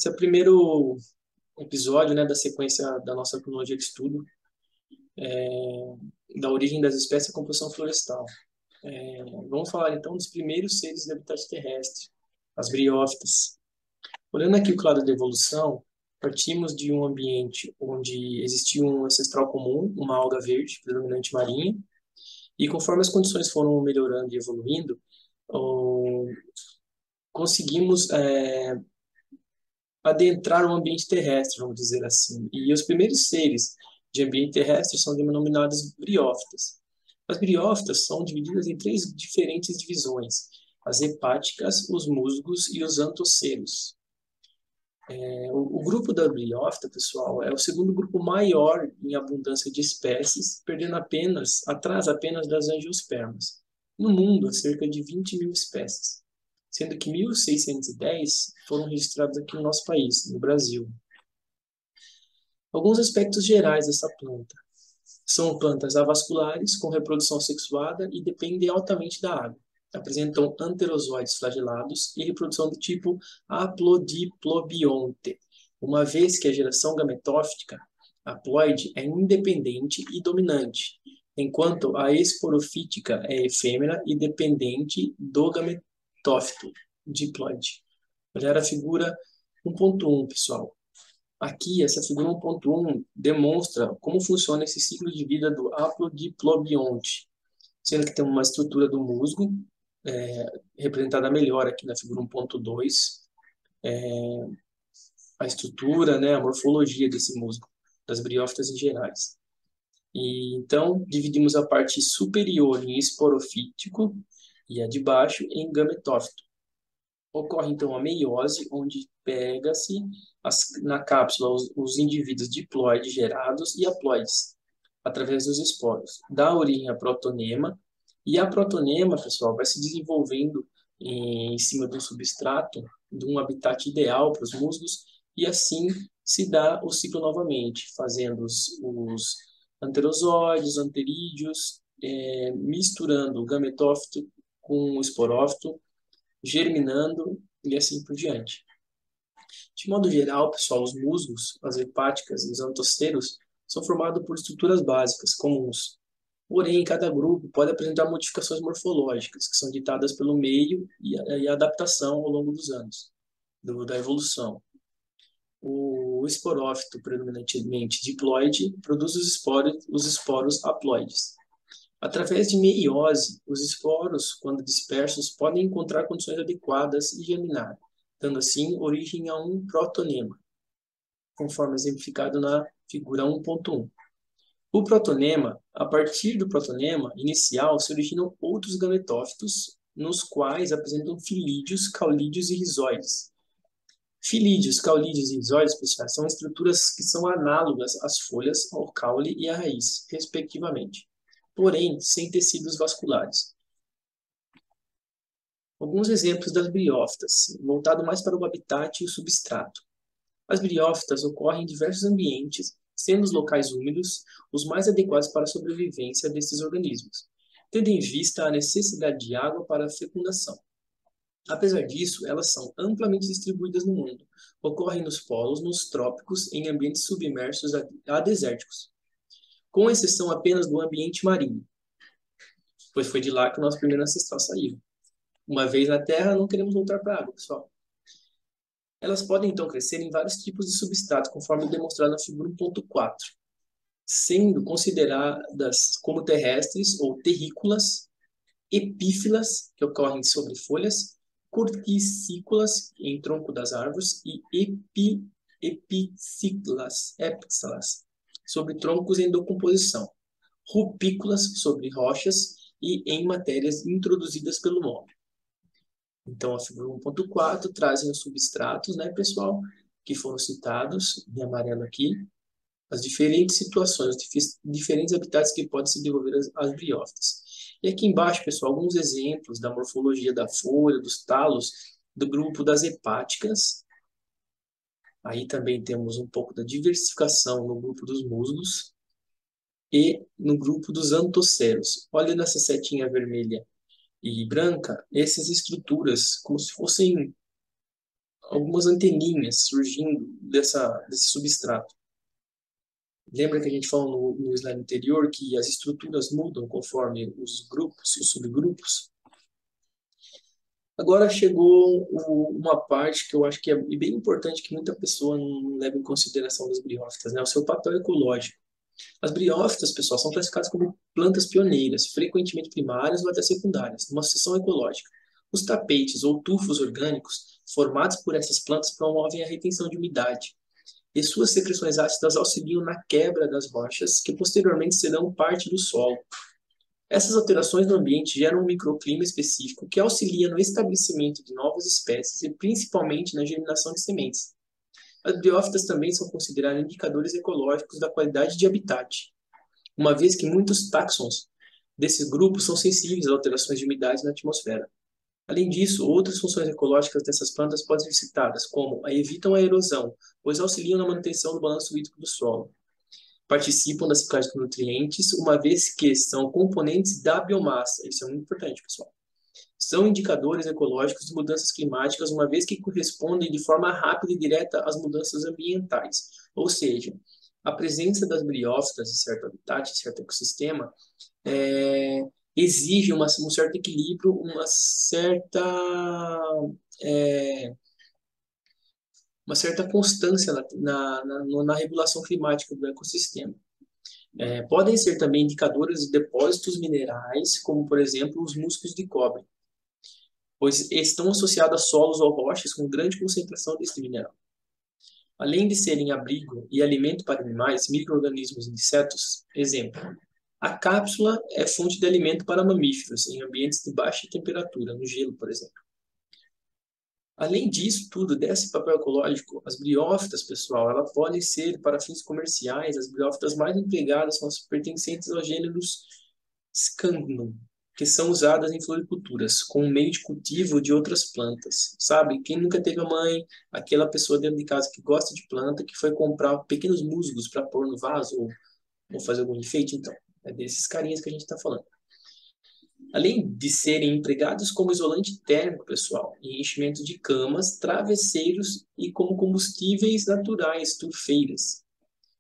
Esse é o primeiro episódio, né, da sequência da nossa cronologia de estudo, da origem das espécies e composição florestal. Vamos falar então dos primeiros seres de habitat terrestre, as briófitas. Olhando aqui o clado da evolução, partimos de um ambiente onde existia um ancestral comum, uma alga verde, predominante marinha, e conforme as condições foram melhorando e evoluindo, conseguimos adentrar o ambiente terrestre, vamos dizer assim. E os primeiros seres de ambiente terrestre são denominados briófitas. As briófitas são divididas em três diferentes divisões: as hepáticas, os musgos e os antoceros. O grupo da briófita, pessoal, é o segundo grupo maior em abundância de espécies, perdendo atrás apenas das angiospermas. No mundo, há cerca de 20 mil espécies, sendo que 1.610 foram registrados aqui no nosso país, no Brasil. Alguns aspectos gerais dessa planta. São plantas avasculares, com reprodução sexuada e dependem altamente da água. Apresentam anterozoides flagelados e reprodução do tipo haplodiplobionte, uma vez que a geração gametófita haploide é independente e dominante, enquanto a esporofítica é efêmera e dependente do gametófito diploide. Olhar a figura 1.1, pessoal. Aqui, essa figura 1.1 demonstra como funciona esse ciclo de vida do haplodiplobionte, sendo que tem uma estrutura do musgo, representada melhor aqui na figura 1.2, a estrutura, né, a morfologia desse musgo, das briófitas em gerais. E então, dividimos a parte superior em esporofítico e a de baixo em gametófito. Ocorre então a meiose, onde pega-se na cápsula os indivíduos diploides gerados e haploides, através dos esporos. Dá origem a protonema, e a protonema, pessoal, vai se desenvolvendo em cima do substrato, de um habitat ideal para os musgos, e assim se dá o ciclo novamente, fazendo os anterozoides, anterídeos, misturando o gametófito com o esporófito, germinando e assim por diante. De modo geral, pessoal, os musgos, as hepáticas e os antoceros são formados por estruturas básicas, comuns. Porém, cada grupo pode apresentar modificações morfológicas, que são ditadas pelo meio e a adaptação ao longo dos anos, da evolução. O esporófito, predominantemente diploide, produz os esporos haploides. Através de meiose, os esporos, quando dispersos, podem encontrar condições adequadas e germinar, dando assim origem a um protonema, conforme exemplificado na figura 1.1. O protonema, a partir do protonema inicial, se originam outros gametófitos, nos quais apresentam filídeos, caulídeos e rizóides. Filídeos, caulídeos e rizóides, pessoal, são estruturas que são análogas às folhas, ao caule e à raiz, respectivamente, porém sem tecidos vasculares. Alguns exemplos das briófitas, voltado mais para o habitat e o substrato. As briófitas ocorrem em diversos ambientes, sendo os locais úmidos os mais adequados para a sobrevivência desses organismos, tendo em vista a necessidade de água para a fecundação. Apesar disso, elas são amplamente distribuídas no mundo. Ocorrem nos polos, nos trópicos, em ambientes submersos a desérticos, com exceção apenas do ambiente marinho, pois foi de lá que o nosso primeiro ancestral saiu. Uma vez na Terra, não queremos voltar para a água, pessoal. Elas podem, então, crescer em vários tipos de substrato, conforme demonstrado na figura 1.4, sendo consideradas como terrestres ou terrícolas, epífilas, que ocorrem sobre folhas, corticícolas, em tronco das árvores, e epíxalas, sobre troncos em decomposição, rupícolas, sobre rochas e em matérias introduzidas pelo homem. Então, a figura 1.4 trazem os substratos, né, pessoal, que foram citados em amarelo aqui, as diferentes situações, os diferentes habitats que podem se desenvolver as briófitas. E aqui embaixo, pessoal, alguns exemplos da morfologia da folha, dos talos, do grupo das hepáticas. Aí também temos um pouco da diversificação no grupo dos musgos e no grupo dos antoceros. Olha nessa setinha vermelha e branca, essas estruturas, como se fossem algumas anteninhas surgindo desse substrato. Lembra que a gente falou no slide anterior que as estruturas mudam conforme os grupos, os subgrupos? Agora chegou uma parte que eu acho que é bem importante, que muita pessoa não leva em consideração das briófitas, né? O seu papel ecológico. As briófitas, pessoal, são classificadas como plantas pioneiras, frequentemente primárias ou até secundárias, numa seção ecológica. Os tapetes ou tufos orgânicos formados por essas plantas promovem a retenção de umidade, e suas secreções ácidas auxiliam na quebra das rochas, que posteriormente serão parte do solo. Essas alterações no ambiente geram um microclima específico que auxilia no estabelecimento de novas espécies e principalmente na germinação de sementes. As briófitas também são consideradas indicadores ecológicos da qualidade de habitat, uma vez que muitos táxons desses grupos são sensíveis a alterações de umidade na atmosfera. Além disso, outras funções ecológicas dessas plantas podem ser citadas, como evitam a erosão, pois auxiliam na manutenção do balanço hídrico do solo. Participam da ciclagem de nutrientes, uma vez que são componentes da biomassa. Isso é muito importante, pessoal. São indicadores ecológicos de mudanças climáticas, uma vez que correspondem de forma rápida e direta às mudanças ambientais. Ou seja, a presença das briófitas em certo habitat, em certo ecossistema, exige um certo equilíbrio, é, uma certa constância na regulação climática do ecossistema. Podem ser também indicadores de depósitos minerais, como, por exemplo, os músculos de cobre, pois estão associados a solos ou rochas com grande concentração deste mineral. Além de serem abrigo e alimento para animais, micro-organismos e insetos, exemplo, a cápsula é fonte de alimento para mamíferos em ambientes de baixa temperatura, no gelo, por exemplo. Além disso tudo, desse papel ecológico, as briófitas, pessoal, elas podem ser para fins comerciais. As briófitas mais empregadas são as pertencentes aos gêneros Scandnum, que são usadas em floriculturas, como meio de cultivo de outras plantas. Sabe? Quem nunca teve a mãe, aquela pessoa dentro de casa que gosta de planta, que foi comprar pequenos musgos para pôr no vaso ou fazer algum enfeite? Então, é desses carinhas que a gente está falando. Além de serem empregados como isolante térmico, pessoal, em enchimento de camas, travesseiros e como combustíveis naturais, turfeiras,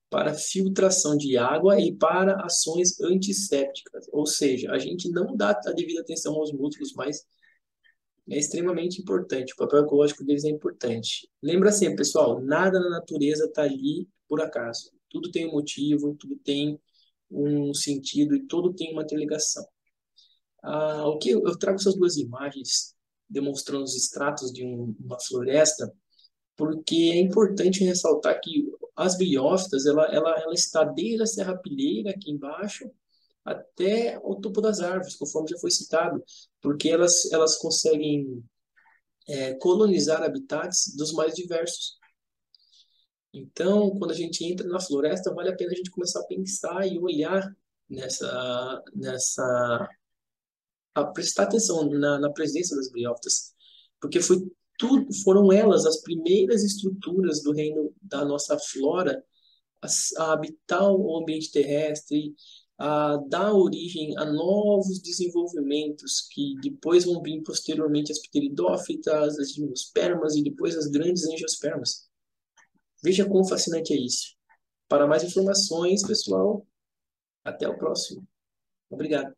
para filtração de água e para ações antissépticas. Ou seja, a gente não dá a devida atenção aos músculos, mas é extremamente importante. O papel ecológico deles é importante. Lembra sempre, pessoal, nada na natureza está ali por acaso. Tudo tem um motivo, tudo tem um sentido e tudo tem uma interligação. O que eu trago essas duas imagens demonstrando os estratos de uma floresta, porque é importante ressaltar que as briófitas, ela está desde a serrapilheira aqui embaixo até o topo das árvores, conforme já foi citado, porque elas conseguem colonizar habitats dos mais diversos. Então, quando a gente entra na floresta, vale a pena a gente começar a pensar e olhar a prestar atenção na presença das briófitas, porque foram elas as primeiras estruturas do reino da nossa flora a habitar o ambiente terrestre, a dar origem a novos desenvolvimentos que depois vão vir posteriormente as pteridófitas, as gimnospermas e depois as grandes angiospermas. Veja quão fascinante é isso. Para mais informações, pessoal, até o próximo. Obrigado.